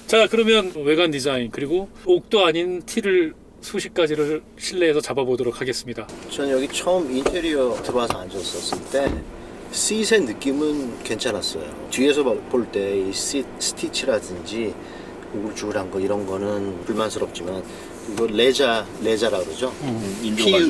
자, 그러면 외관 디자인 그리고 옥도 아닌 티를 수십 가지를 실내에서 잡아보도록 하겠습니다. 저는 여기 처음 인테리어 들어와서 앉았었을 때 시트의 느낌은 괜찮았어요. 뒤에서 볼 때 이 스티치라든지 우글쭈글한 거 이런 거는 불만스럽지만 이거 레자라 그러죠.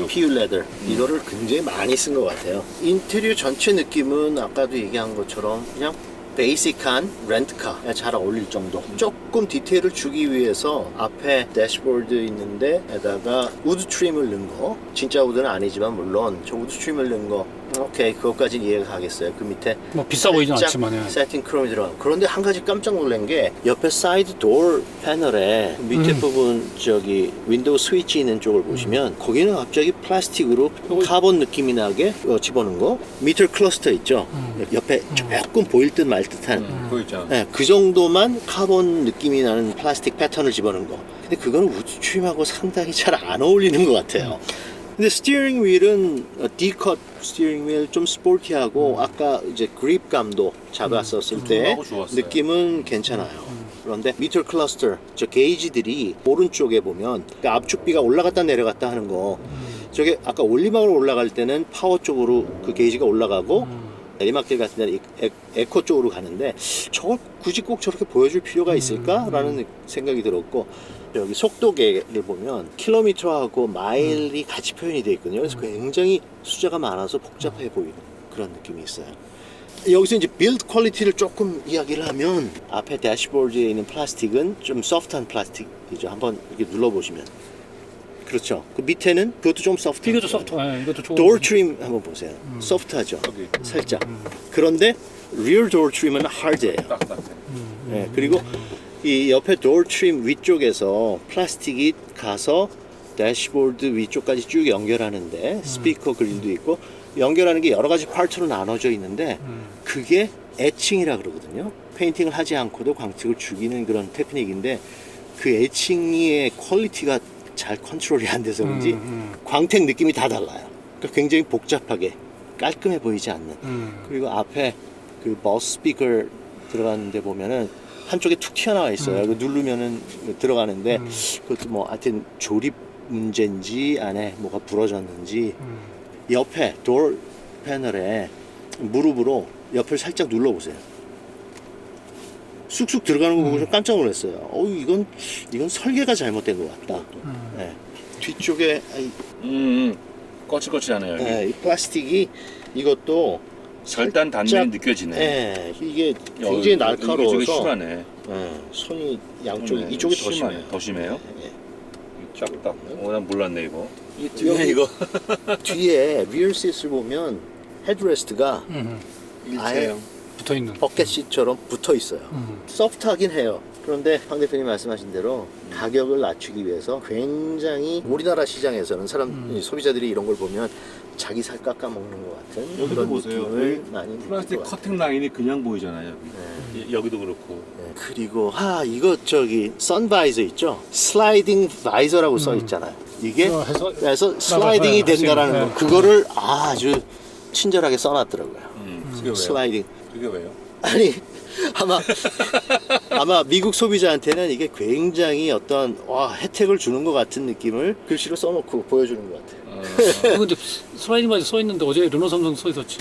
PU 레더 이거를 굉장히 많이 쓴 것 같아요. 인테리어 전체 느낌은 아까도 얘기한 것처럼 그냥 베이직한 렌트카 잘 어울릴 정도. 조금 디테일을 주기 위해서 앞에 대시보드 있는데 에다가 우드 트림을 넣은 거, 진짜 우드는 아니지만 물론 저 우드 트림을 넣은 거 오케이, 그것까지는 이해가 가겠어요. 그 밑에 뭐 비싸 보이진 않지만 세팅 크롬이 들어간. 그런데 한 가지 깜짝 놀란 게 옆에 사이드 도어 패널에 밑에 부분 저기 윈도우 스위치 있는 쪽을 보시면 거기는 갑자기 플라스틱으로 카본 느낌이 나게 집어넣은 거. 미터 클러스터 있죠. 옆에 조금 보일 듯 말 듯한 보이죠. 네, 그 정도만 카본 느낌이 나는 플라스틱 패턴을 집어넣은 거. 근데 그거는 우드 트림하고 상당히 잘 안 어울리는 것 같아요. 근데 스티어링 휠은 D컷 스티어링 휠 좀 스포티하고 아까 이제 그립감도 잡았었을 때 느낌은 괜찮아요. 그런데 미터 클러스터 저 게이지들이 오른쪽에 보면 그러니까 압축비가 올라갔다 내려갔다 하는 거 저게 아까 올리막으로 올라갈 때는 파워 쪽으로 그 게이지가 올라가고 내리막길 같은 데는 에코 쪽으로 가는데 저걸 굳이 꼭 저렇게 보여줄 필요가 있을까라는 생각이 들었고, 여기 속도계를 보면 킬로미터하고 마일이 같이 표현이 되어 있거든요. 그래서 굉장히 숫자가 많아서 복잡해 보이는 그런 느낌이 있어요. 여기서 이제 빌드 퀄리티를 조금 이야기를 하면 앞에 대시보드에 있는 플라스틱은 좀 소프트한 플라스틱이죠. 한번 이렇게 눌러보시면 그렇죠. 그 밑에는 그것도 좀 소프트. 이것도 소프트. 이것도 좋은. 도어 트림 한번 보세요. 소프트하죠. 살짝. 그런데 리어 도어 트림은 하드예요. 네, 그리고 이 옆에 도어 트림 위쪽에서 플라스틱이 가서 대시보드 위쪽까지 쭉 연결하는데 스피커 그릴도 있고 연결하는 게 여러 가지 파트로 나눠져 있는데 그게 에칭이라 그러거든요. 페인팅을 하지 않고도 광택을 죽이는 그런 테크닉인데 그 에칭의 퀄리티가 잘 컨트롤이 안 돼서 그런지 광택 느낌이 다 달라요. 그러니까 굉장히 복잡하게 깔끔해 보이지 않는. 그리고 앞에 그 버스 스피커 들어가는데 보면은 한쪽에 툭 튀어나와 있어요. 누르면은 들어가는데 그것도 뭐 하여튼 조립 문제인지 안에 뭐가 부러졌는지 옆에 도어 패널에 무릎으로 옆을 살짝 눌러보세요. 쑥쑥 들어가는 거 보고서 깜짝 놀랐어요. 이건 설계가 잘못된 것 같다. 네. 뒤쪽에 거칠거칠하네요. 네, 이 플라스틱이 이것도 절단 단면이 느껴지네. 네, 이게 굉장히 날카로워서 이쪽이 심하네. 손이 양쪽이 이쪽이 더 심해요. 더 심해요? 네. 쫙딱. 난 몰랐네 이거. 이 뒤에 리어 시트를 보면 헤드레스트가 아예 붙어 있는 버켓 시트처럼 붙어 있어요. 소프트하긴 해요. 그런데 황 대표님 말씀하신 대로 가격을 낮추기 위해서 굉장히 우리나라 시장에서는 소비자들이 이런 걸 보면 자기 살 깎아먹는 것 같은 여기도 그런 보세요. 느낌을 많이 플라스틱 커팅 라인이 그냥 보이잖아요. 여기도 그렇고. 네. 그리고 이거 저기 선바이저 있죠? 슬라이딩 바이저라고 써 있잖아요. 이게 그래서 슬라이딩이 된다라는 거. 그거를 아주 친절하게 써놨더라고요. 그게 슬라이딩. 그게 왜요? 아니 아마 미국 소비자한테는 이게 굉장히 어떤 혜택을 주는 것 같은 느낌을 글씨로 써놓고 보여주는 것 같아요. 근데 슬라이딩 바지 써 있는데 어제 르노 삼성 써 있었지.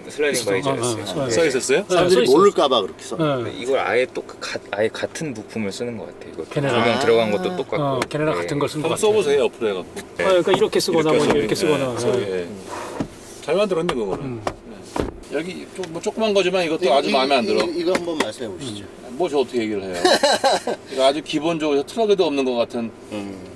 슬라이딩 바이저였어요. 써 있었어요? 사람들이 모를까봐 그렇게 써. 이걸 아예 아예 같은 부품을 쓰는 것 같아요. 이거 걔네랑. 조명 들어간 것도 똑같고. 걔네랑 같은 걸 쓴 것 한번 같아. 써보세요. 옆으로 해갖고. 그러니까 이렇게 쓰거나 뭐 이렇게 쓰거나. 잘 만들었네 그거는. 여기 뭐 조그만 거지만 이것도 아주 마음에 안 들어. 이거 한번 말씀해 보시죠. 뭐 저 어떻게 얘기를 해요? 이거 아주 기본적으로 트럭에도 없는 것 같은.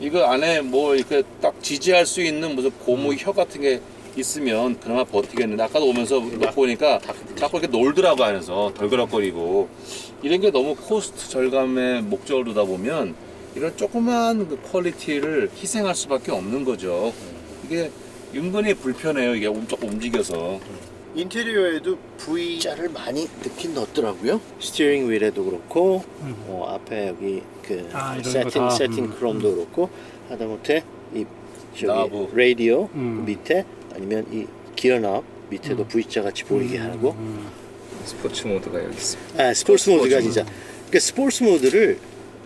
이거 안에 뭐 이렇게 딱 지지할 수 있는 무슨 고무 혀 같은 게 있으면 그나마 버티겠는데 아까도 오면서 놓고 보니까 자꾸 이렇게 놀더라고 안에서 덜그럭거리고 이런 게 너무 코스트 절감의 목적을 두다 보면 이런 조그만 그 퀄리티를 희생할 수밖에 없는 거죠. 이게 은근히 불편해요. 이게 조금 움직여서. 인테리어에도 V자를 많이 넣긴 넣더라고요. 스티어링 휠에도 그렇고 앞에 여기 그 세팅 크롬도 그렇고 하다못해 이 저기 나부. 라디오 밑에 아니면 이 기어 납 밑에도 V자 같이 보이게 하고 스포츠 모드가 여기 있습니다. 스포츠 모드가 진짜. 그러니까 스포츠 모드를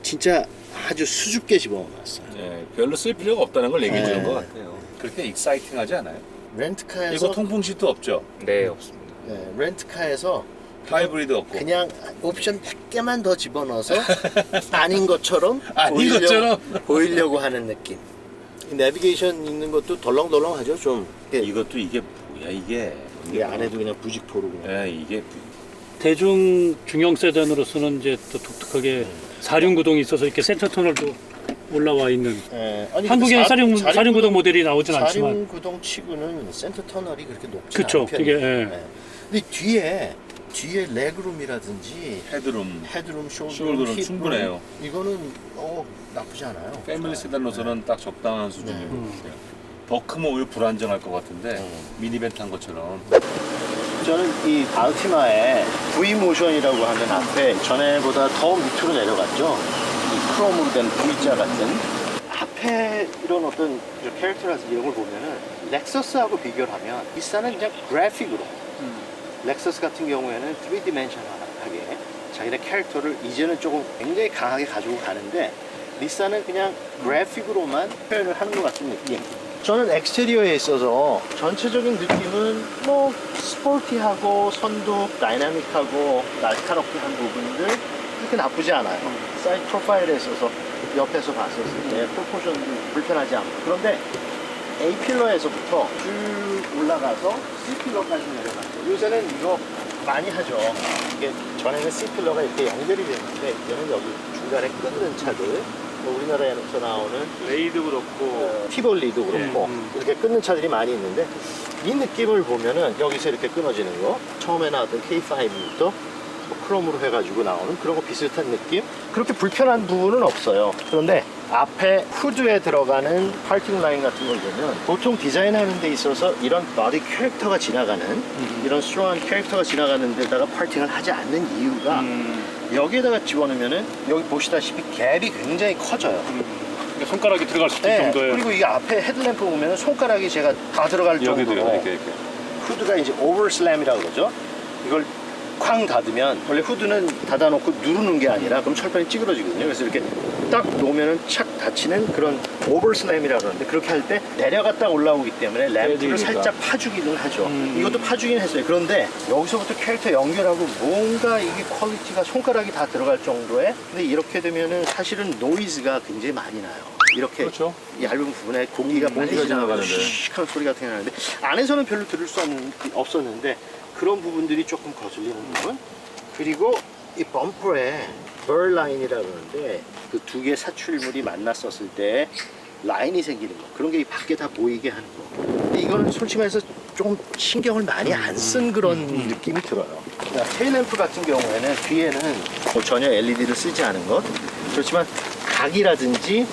진짜 아주 수줍게 집어넣었어요. 네, 별로 쓸 필요가 없다는 걸 얘기해 주는 네. 것 같아요. 그렇게 익사이팅하지 않아요? 렌트카에서 이거 통풍 시트 없죠? 네, 없습니다. 렌트카에서 하이브리드 없고. 그냥 옵션 100개만 더 집어넣어서 아닌 것처럼 아닌 것처럼? 보이려고 하는 느낌. 이 내비게이션 있는 것도 덜렁덜렁하죠 좀. 이것도 이게 뭐야 이게? 이게 안에도 그냥 부직포로 그냥. 이게 대중 중형 세단으로서는 이제 또 독특하게 사륜구동이 있어서 이렇게 센터 터널도 올라와 있는 아니, 한국에는 사륜구동 모델이 나오진 않지만 사륜구동 치고는 센터 터널이 그렇게 높지 그쵸, 않은 그게, 편이에요. 예. 근데 뒤에 레그룸이라든지 헤드룸. 헤드룸, 숄더룸, 숄더룸 힙룸, 충분해요. 이거는 나쁘지 않아요. 패밀리 세단로서는 딱 적당한 수준인 것 같아요. 더 크면 오히려 불안정할 것 같은데 미니밴 탄 것처럼. 저는 이 알티마의 V 모션이라고 하는 앞에 전에보다 더 밑으로 내려갔죠. 이 크롬으로 된 V자 같은 앞에 이런 어떤 캐릭터라든지 이런 걸 보면은 렉서스하고 비교를 하면 닛산은 그냥 그래픽으로 렉서스 같은 경우에는 3디멘셔널하게 자기네 캐릭터를 이제는 조금 굉장히 강하게 가지고 가는데 닛산은 그냥 그래픽으로만 표현을 하는 것 같은 느낌. 저는 엑스테리어에 있어서 전체적인 느낌은 뭐 스포티하고 선도 다이나믹하고 날카롭게 한 부분들 그렇게 나쁘지 않아요. 사이드 프로파일에 있어서 옆에서 봤었을 때 프로포션도 불편하지 않고. 그런데 A필러에서부터 쭉 올라가서 C필러까지 내려갔죠. 요새는 이거 많이 하죠. 이게 전에는 C필러가 이렇게 연결이 됐는데 이제는 여기 중간에 끊는 차들 뭐 우리나라에서 나오는 레이도 그렇고 티볼리도 그렇고 이렇게 끊는 차들이 많이 있는데 이 느낌을 보면은 여기서 이렇게 끊어지는 거 처음에 나왔던 K5부터 크롬으로 해가지고 나오는 그런 거 비슷한 느낌. 그렇게 불편한 부분은 없어요. 그런데 앞에 후드에 들어가는 파킹 라인 같은 걸 보면 보통 디자인하는 데 있어서 이런 바디 캐릭터가 지나가는 이런 스트롱한 캐릭터가 지나가는 데다가 파킹을 하지 않는 이유가 여기에다가 집어넣으면은 여기 보시다시피 갭이 굉장히 커져요. 손가락이 들어갈 수 있을 네, 정도의 그리고 이 앞에 헤드램프 보면은 손가락이 제가 다 들어갈 정도로 이렇게. 후드가 이제 오버슬램이라고 그러죠. 이걸 쾅 닫으면 원래 후드는 닫아놓고 누르는 게 아니라 그럼 철판이 찌그러지거든요. 그래서 이렇게 딱 놓으면은 착 닫히는 그런 오버슬램이라고 그러는데 그렇게 할 때 내려갔다 올라오기 때문에 램프를 살짝 파주기는 하죠. 이것도 파주긴 했어요. 그런데 여기서부터 캐릭터 연결하고 뭔가 이게 퀄리티가 손가락이 다 들어갈 정도의 근데 이렇게 되면은 사실은 노이즈가 굉장히 많이 나요. 이렇게 그렇죠. 얇은 부분에 공기가 많이 지나가는데 씩한 소리가 나는데 안에서는 별로 들을 수 없었는데 그런 부분들이 조금 거슬리는 부분. 그리고 이 범퍼에 벌 라인이라고 그러는데 그 두 개의 사출물이 만났었을 때 라인이 생기는 거 그런 게 밖에 다 보이게 하는 거. 근데 이거는 솔직히 말해서 조금 신경을 많이 안 쓴 그런 느낌이 들어요. 테일램프 같은 경우에는 뒤에는 뭐 전혀 LED를 쓰지 않은 것 그렇지만 각이라든지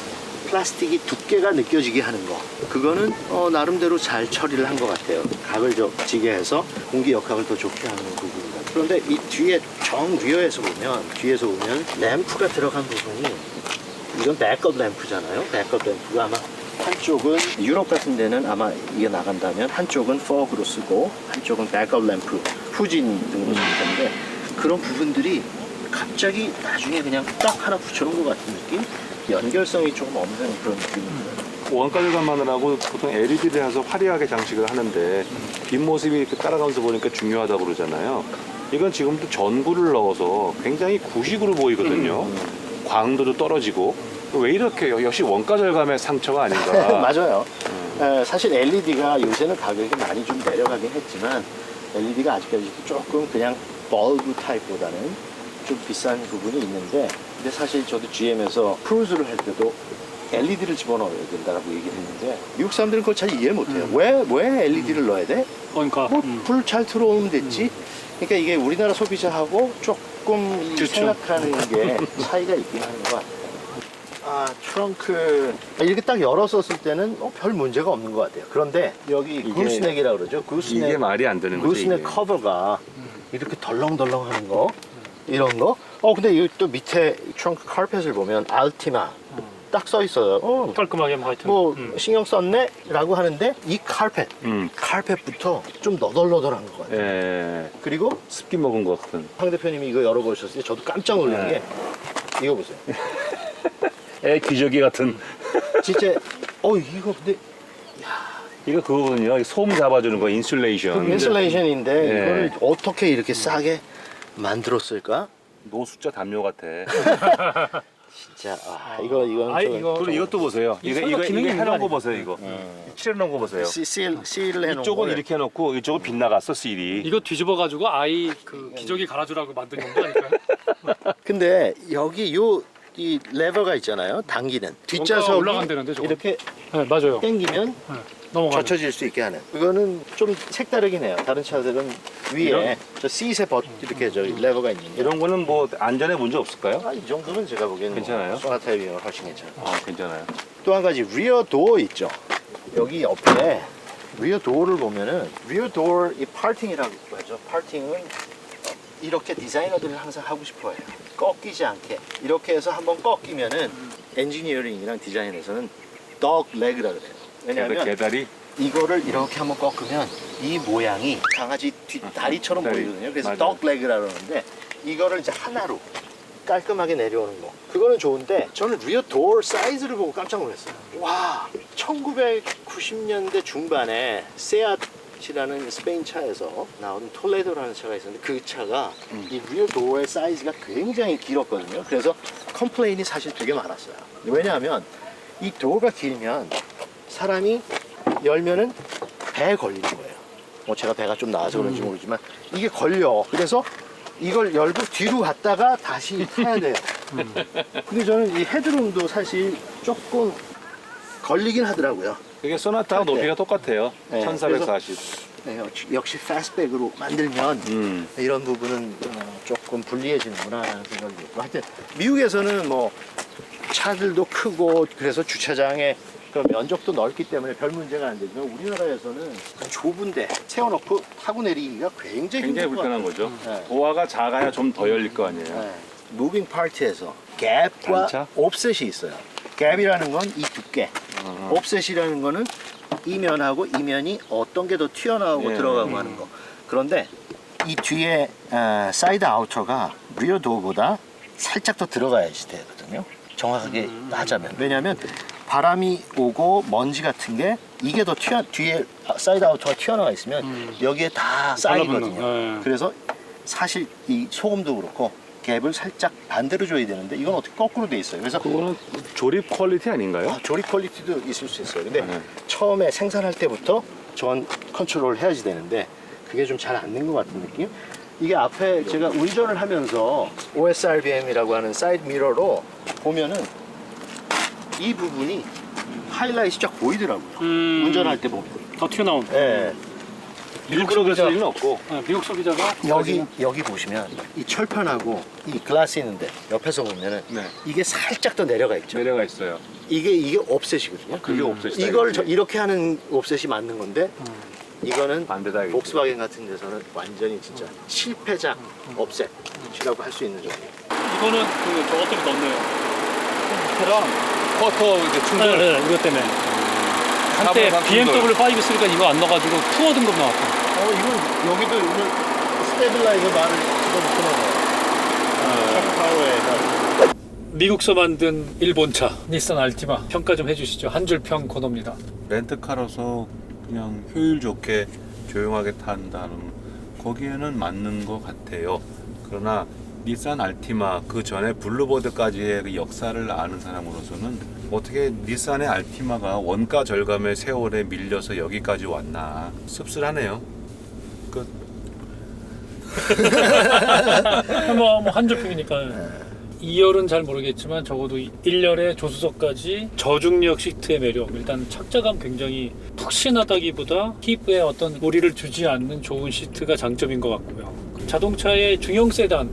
플라스틱이 두께가 느껴지게 하는 거 그거는 나름대로 잘 처리를 한 것 같아요. 각을 지게 해서 공기 역학을 더 좋게 하는 부분입니다. 그런데 이 뒤에 정리어에서 보면 뒤에서 보면 램프가 들어간 부분이 이건 백업 램프잖아요. 백업 램프가 아마 한쪽은 유럽 같은 데는 아마 이게 나간다면 한쪽은 포그로 쓰고 한쪽은 백업 램프 후진 등으로 쓸 텐데 그런 부분들이 갑자기 나중에 그냥 딱 하나 붙여놓은 것 같은 느낌? 연결성이 조금 없는 그런 느낌입니다. 원가 절감하느라고 보통 LED를 해서 화려하게 장식을 하는데 뒷모습이 이렇게 따라가면서 보니까 중요하다고 그러잖아요. 이건 지금도 전구를 넣어서 굉장히 구식으로 보이거든요. 광도도 떨어지고 왜 이렇게 역시 원가 절감의 상처가 아닌가. 맞아요. 사실 LED가 요새는 가격이 많이 좀 내려가긴 했지만 LED가 아직까지 조금 그냥 벌브 타입보다는 좀 비싼 부분이 있는데 근데 사실 저도 GM에서 크루즈를 할 때도 LED를 집어넣어야 된다고 얘기를 했는데 미국 사람들은 그걸 잘 이해 못해요. 왜 LED를 넣어야 돼? 그러니까 뭐 불 잘 들어오면 됐지. 그러니까 이게 우리나라 소비자하고 조금 그렇죠. 생각하는 게 차이가 있긴 하는 것 같아요. 트렁크 이렇게 딱 열었었을 때는 별 문제가 없는 것 같아요. 그런데 여기 구스넥이라고 그러죠. 구스넥, 이게 말이 안 되는 거죠. 구스넥 이게. 커버가 이렇게 덜렁덜렁하는 거 이런 거. 근데 이 또 밑에 트렁크 카펫을 보면 알티마 딱 써 있어요. 깔끔하게 뭐 하여튼. 뭐 신경 썼네? 라고 하는데 이 카펫부터 좀 너덜너덜한 것 같아요. 예. 그리고 습기 먹은 것 같은. 황 대표님이 이거 열어보셨을 때 저도 깜짝 놀란 게 이거 보세요. 애 기저귀 같은. 진짜 이거 근데 이거 그거거든요. 소음 잡아주는 거 인슐레이션. 인슐레이션인데 예. 이걸 어떻게 이렇게 싸게 만들었을까? 노숙자 담요 같아. 진짜 이건 그리고 이것도 보세요. 이거 해놓은 거 보세요. 이거 칠해놓은 거 보세요. 실을 해놓은 이쪽은 거를. 이렇게 해놓고 이쪽은 빗나갔어 실이. 이거 뒤집어가지고 아이 그 기저귀 갈아주라고 만든 용도 아닐까요? 근데 여기 이 레버가 있잖아요. 당기는 뒷좌석이 올라간다는데 저거. 이렇게 네, 맞아요. 당기면 넘어가요. 젖혀질 수 있게 하는. 이거는 좀 색다르긴 해요. 다른 차들은 위에 저 시트에 이렇게 저 레버가 있는데 이런 거는 뭐 안전에 문제 없을까요? 이 정도면 제가 보기에는 괜찮아요? 소나타에 비하면 훨씬 괜찮아요. 괜찮아요. 또 한 가지 리어 도어 있죠. 여기 옆에 리어 도어를 보면은 리어 도어 이 파팅이라고 하죠. 파팅은 이렇게 디자이너들은 항상 하고 싶어해요. 꺾이지 않게 이렇게 해서 한번 꺾이면은 엔지니어링이랑 디자인에서는 dog leg라 그래요. 왜냐하면 개다리. 이거를 이렇게 한번 꺾으면 이 모양이 강아지 뒷다리처럼 다리. 보이거든요. 그래서 맞아요. dog leg라 그러는데 이거를 이제 하나로 깔끔하게 내려오는 거. 그거는 좋은데 저는 리어 도어 사이즈를 보고 깜짝 놀랐어요. 와, 1990년대 중반에 세앗이라는 스페인 차에서 나오는 톨레도라는 차가 있었는데 그 차가 이 리어 도어의 사이즈가 굉장히 길었거든요. 그래서 컴플레인이 사실 되게 많았어요. 왜냐하면 이 도어가 길면 사람이 열면은 배에 걸리는 거예요. 뭐 제가 배가 좀 나와서 그런지 모르지만 이게 걸려. 그래서 이걸 열고 뒤로 갔다가 다시 타야 돼요. 근데 저는 이 헤드룸도 사실 조금 걸리긴 하더라고요. 이게 소나타하고 네. 높이가 똑같아요. 네, 1440. 네, 역시 패스트백으로 만들면 이런 부분은 조금 불리해지는구나 라는 생각이 들고 하여튼 미국에서는 뭐 차들도 크고 그래서 주차장에 그 면적도 넓기 때문에 별 문제가 안 되지만 우리나라에서는 좁은데 세워놓고 타고 내리기가 굉장히 힘들 것 불편한 같아요. 거죠. 네. 도화가 작아야 좀 더 열릴 거 아니에요. 네. 무빙 파트에서 갭과 단차? 옵셋이 있어요. 갭이라는 건 이 두께, 옵셋이라는 거는 이면하고 이면이 어떤 게 더 튀어나오고 들어가고 하는 거. 그런데 이 뒤에 사이드 아우터가 리어 도어보다 살짝 더 들어가야지 되거든요. 정확하게 하자면. 왜냐하면 바람이 오고 먼지 같은 게 이게 더 뒤에 사이드 아우터가 튀어나와 있으면 여기에 다 쌓이거든요. 달라붙는, 네. 그래서 사실 이 소음도 그렇고 갭을 살짝 반대로 줘야 되는데 이건 어떻게 거꾸로 돼 있어요. 그래서 그거는 조립 퀄리티 아닌가요? 조립 퀄리티도 있을 수 있어요. 근데 네. 처음에 생산할 때부터 전 컨트롤을 해야지 되는데 그게 좀 잘 안 된 것 같은 느낌? 이게 앞에 제가 운전을 하면서 OSRBM이라고 하는 사이드 미러로 보면은 이 부분이 하이라이트가 쫙 보이더라고요. 운전할 때 보면. 더 튀어나온. 예. 일부러 그럴 리는 없고. 미국 소비자가 여기 보시면 이 철판하고 이 글라스 있는데 옆에서 보면은 네. 이게 살짝 더 내려가 있죠. 내려가 있어요. 이게 옵셋이거든요. 그게 옵셋이다. 이걸 이거지. 이렇게 하는 옵셋이 맞는 건데 이거는 반대다, 이거지. 복스바겐 같은 데서는 완전히 진짜 실패작 옵셋이라고 할 수 있는 정도. 이거는 저것 때문에 넣네요. 쿼터 이제 충전. 네, 이것 때문에. 한때 사본 BMW 5 쓰니까 이거 안 넣어가지고 투어 등급 나왔고. 이건 여기도 오늘 스테빌라이저 말을 집어넣고 나와요. 파워에 미국서 만든 일본차 닛산 알티마 평가 좀 해주시죠. 한 줄 평 코너입니다. 렌트카로서 그냥 효율 좋게 조용하게 탄다는 거기에는 맞는 것 같아요. 그러나 닛산 알티마 그 전에 블루버드까지의 그 역사를 아는 사람으로서는 어떻게 닛산의 알티마가 원가 절감의 세월에 밀려서 여기까지 왔나 씁쓸하네요. 끝. 뭐 한 줄 평이니까 2열은 잘 모르겠지만 적어도 1열에 조수석까지 저중력 시트의 매력, 일단 착자감 굉장히 푹신하다기보다 피부에 어떤 무리를 주지 않는 좋은 시트가 장점인 것 같고요. 자동차의 중형 세단,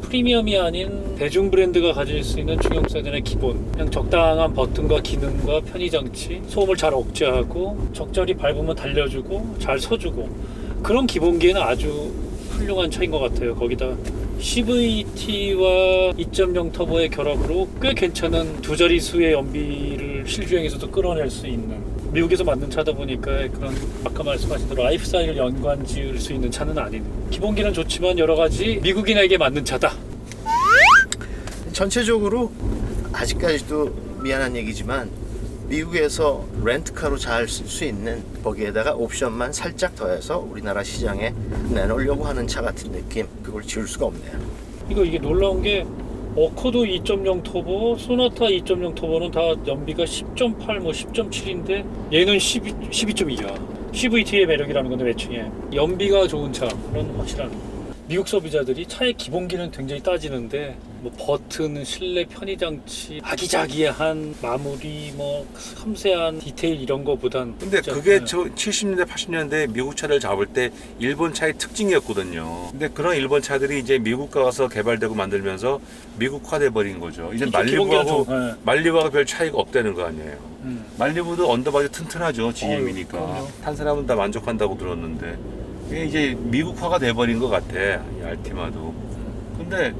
프리미엄이 아닌 대중 브랜드가 가질 수 있는 중형 세단의 기본, 그냥 적당한 버튼과 기능과 편의장치, 소음을 잘 억제하고 적절히 밟으면 달려주고 잘 서주고 그런 기본기에는 아주 훌륭한 차인 것 같아요. 거기다 CVT와 2.0 터보의 결합으로 꽤 괜찮은 두 자릿수의 연비를 실주행에서도 끌어낼 수 있는, 미국에서 만든 차다 보니까 그런 아까 말씀하신 대로 라이프 스타일을 연관 지을 수 있는 차는 아닌, 기본기는 좋지만 여러 가지 미국인에게 맞는 차다. 전체적으로 아직까지도 미안한 얘기지만 미국에서 렌트카로 잘 쓸 수 있는, 거기에다가 옵션만 살짝 더해서 우리나라 시장에 내놓으려고 하는 차 같은 느낌, 그걸 지울 수가 없네요. 이게 놀라운 게 어코드 2.0 터보, 소나타 2.0 터보는 다 연비가 10.8, 뭐 10.7인데 얘는 12.2야. CVT의 매력이라는 건데 매칭에 연비가 좋은 차, 그런 확실한. 미국 소비자들이 차의 기본기는 굉장히 따지는데 뭐 버튼, 실내 편의장치, 아기자기한 마무리, 뭐 섬세한 디테일 이런 거보단 근데 진짜, 그게 네. 저 70년대 80년대 미국 차를 잡을 때 일본 차의 특징이었거든요. 근데 그런 일본 차들이 이제 미국 가서 개발되고 만들면서 미국화돼 버린 거죠. 이제 그렇죠. 기본기는 말리부하고 좀, 네. 말리부하고 별 차이가 없다는 거 아니에요. 말리부도 언더바디 튼튼하죠. 그럼요. GM이니까 탄 사람은 다 만족한다고 들었는데 이게 이제 미국화가 돼버린 것 같아, 이 알티마도. 근데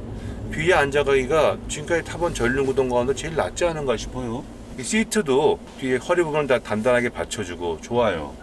뒤에 앉아가기가 지금까지 타본 전륜 구동 가운데 제일 낫지 않은가 싶어요. 이 시트도 뒤에 허리 부분을 다 단단하게 받쳐주고 좋아요.